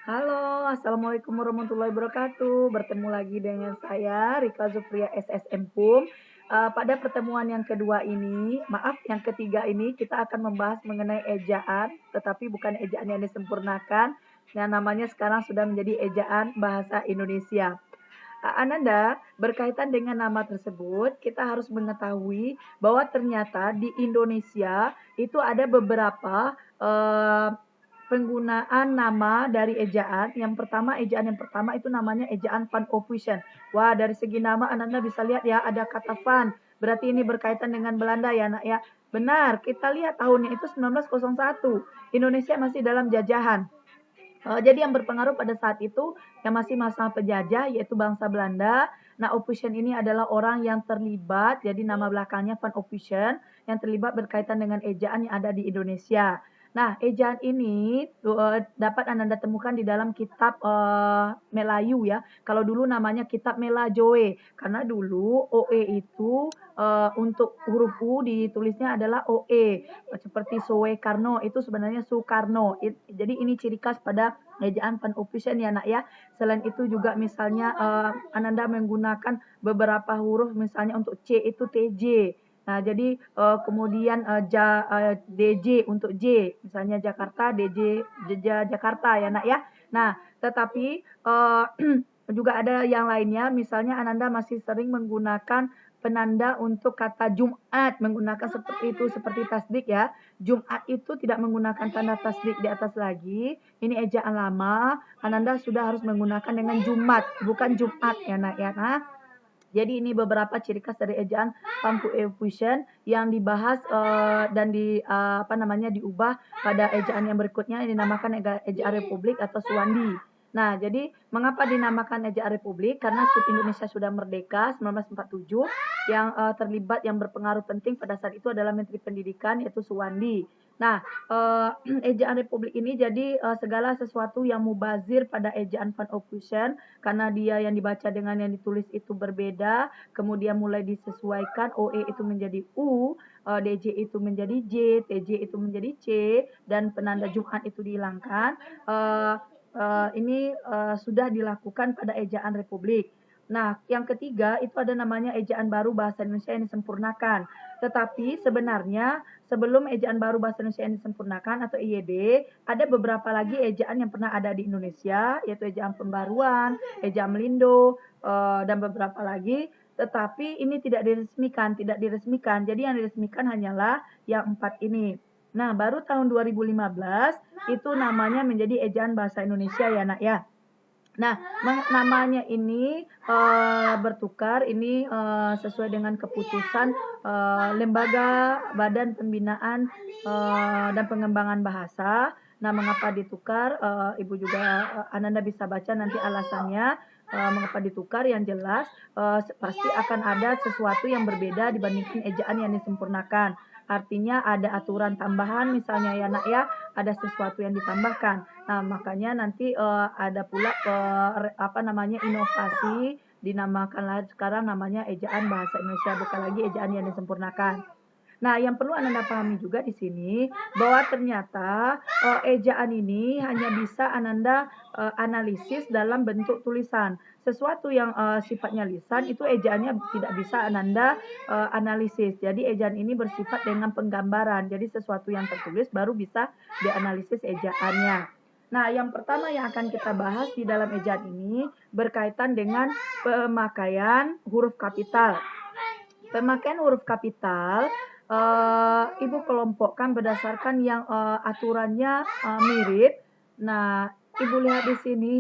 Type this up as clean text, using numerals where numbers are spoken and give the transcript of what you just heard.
Halo, Assalamualaikum warahmatullahi wabarakatuh. Bertemu lagi dengan saya, Rika Zufriya SSM PUM. Pada pertemuan yang kedua ini, maaf yang ketiga ini, kita akan membahas mengenai ejaan, tetapi bukan ejaan yang disempurnakan, yang namanya sekarang sudah menjadi ejaan bahasa Indonesia. Ananda, berkaitan dengan nama tersebut, kita harus mengetahui bahwa ternyata di Indonesia itu ada beberapa penggunaan nama dari ejaan. Ejaan yang pertama itu namanya ejaan Van Ophuijsen. Wah, dari segi nama Ananda bisa lihat ya, ada kata Van. Berarti ini berkaitan dengan Belanda ya, Nak ya. Benar, kita lihat tahunnya itu 1901. Indonesia masih dalam jajahan. Jadi yang berpengaruh pada saat itu yang masih masa penjajah yaitu bangsa Belanda. Nah, Ophuijsen ini adalah orang yang terlibat, jadi nama belakangnya Van Ophuijsen, yang terlibat berkaitan dengan ejaan yang ada di Indonesia. Nah, ejaan ini dapat Anda temukan di dalam kitab Melayu ya. Kalau dulu namanya kitab Melajoe, karena dulu OE itu untuk huruf U ditulisnya adalah OE, seperti Soekarno itu sebenarnya Soekarno. Jadi ini ciri khas pada ejaan Van Ophuijsen ya nak ya. Selain itu juga misalnya Ananda menggunakan beberapa huruf misalnya untuk C itu TJ. Nah, jadi kemudian DJ untuk J, misalnya Jakarta, DJ Jakarta ya nak ya. Nah, tetapi juga ada yang lainnya, misalnya Ananda masih sering menggunakan penanda untuk kata Jumat, menggunakan seperti itu, seperti tasdik ya. Jumat itu tidak menggunakan tanda tasdik di atas lagi. Ini ejaan lama, Ananda sudah harus menggunakan dengan Jumat, bukan Jumat ya nak ya. Nah, jadi ini beberapa ciri khas dari ejaan Van Ophuijsen yang dibahas dan diubah pada ejaan yang berikutnya yang dinamakan ejaan Republik atau Suwandi. Nah, jadi mengapa dinamakan ejaan Republik? Karena Indonesia sudah merdeka 1947, yang terlibat yang berpengaruh penting pada saat itu adalah Menteri Pendidikan yaitu Suwandi. Nah, ejaan Republik ini jadi segala sesuatu yang mubazir pada ejaan Van Ophuijsen karena dia yang dibaca dengan yang ditulis itu berbeda, kemudian mulai disesuaikan OE itu menjadi U, DJ itu menjadi J, TJ itu menjadi C, dan penanda Jumat itu dihilangkan. Ini sudah dilakukan pada ejaan Republik. Nah, yang ketiga itu ada namanya ejaan baru bahasa Indonesia yang disempurnakan. Tetapi sebenarnya sebelum ejaan baru bahasa Indonesia yang disempurnakan atau IYD, ada beberapa lagi ejaan yang pernah ada di Indonesia, yaitu ejaan pembaruan, ejaan melindo, dan beberapa lagi. Tetapi ini tidak diresmikan. Jadi yang diresmikan hanyalah yang 4 ini. Nah, baru tahun 2015 itu namanya menjadi ejaan bahasa Indonesia ya, Nak ya. Nah, namanya ini bertukar, ini sesuai dengan keputusan Lembaga Badan Pembinaan dan Pengembangan Bahasa. Nah, mengapa ditukar? Ibu juga Ananda bisa baca nanti alasannya. Mengapa ditukar? Yang jelas pasti akan ada sesuatu yang berbeda dibandingkan ejaan yang disempurnakan. Artinya ada aturan tambahan misalnya ya nak ya, ada sesuatu yang ditambahkan. Nah, makanya nanti ada pula inovasi, dinamakanlah sekarang namanya ejaan bahasa Indonesia, bukan lagi ejaan yang disempurnakan. Nah, yang perlu Anda pahami juga di sini bahwa ternyata ejaan ini hanya bisa Ananda analisis dalam bentuk tulisan. Sesuatu yang sifatnya lisan itu ejaannya tidak bisa Ananda analisis. Jadi ejaan ini bersifat dengan penggambaran. Jadi sesuatu yang tertulis baru bisa dianalisis ejaannya. Nah, yang pertama yang akan kita bahas di dalam ejaan ini berkaitan dengan pemakaian huruf kapital. Pemakaian huruf kapital Ibu kelompokkan berdasarkan yang aturannya mirip. Nah, Ibu lihat di sini